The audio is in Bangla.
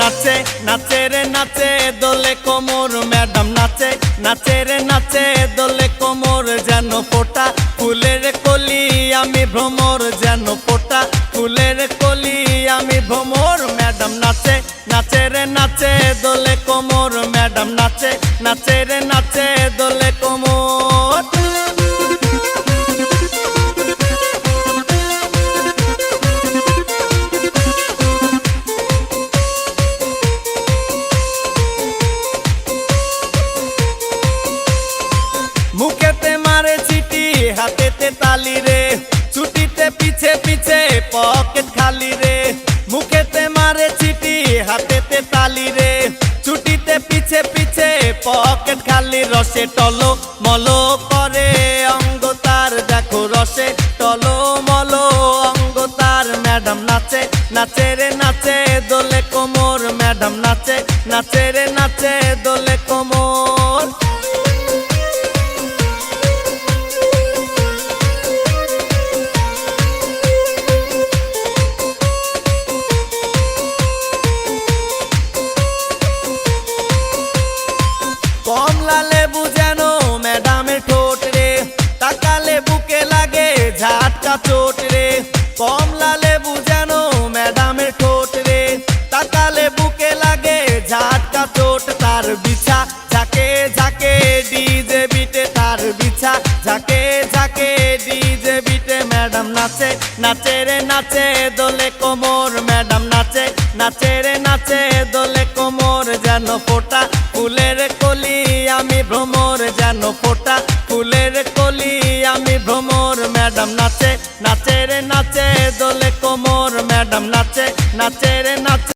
নাচে নাচে রে নাচে দোলে কোমর ম্যাডাম নাচে নাচে রে নাচে দোলে কোমর যেন ফোটা ফুলের কলি আমি ভ্রমর যেন ফোটা ফুলের কলি আমি ভ্রমর ম্যাডাম নাচে নাচে রে নাচে দোলে কোমর ম্যাডাম নাচে নাচে রে নাচে দোলে কোমর। মুখেতে মারে চিঠি হাতেতে তালি রে ছুটিতে পিছে পিছে পকেট খালি রে মুখেতে মারে চিঠি হাতেতে তালি রে ছুটিতে পিছে পিছে পকেট খালি রসে টলো মলো করে অঙ্গ তার দেখো রসে টলো মলো অঙ্গ তার ম্যাডাম নাচে নাচে রে নাচে দোলে কোমর ম্যাডাম নাচে নাচে রে নাচে দোলে কোমর। কমলা লেবু যেন ম্যাডামের ঠোঁট রে তাকালে বুকে লাগে ঝাটকা চোট রে কমলা লেবু যেন ম্যাডামের ঠোঁট রে তাকালে বুকে লাগে ঝাটকা চোট তার বিছা ঝাঁকে ঝাঁকে ডিজে বিটে তার বিছা ঝাঁকে ঝাঁকে ডিজে বিটে ম্যাডাম নাচে নাচে রে নাচে দোলে কোমর ম্যাডাম নাচে নাচে রে নাচে দোলে কোমর যেন ফোটা ফুলের কলি আমি ভ্রমর যেন ফোটা ফুলের কলি আমি ভ্রমর ম্যাডাম নাচে নাচে রে নাচে দোলে কোমর ম্যাডাম নাচে নাচে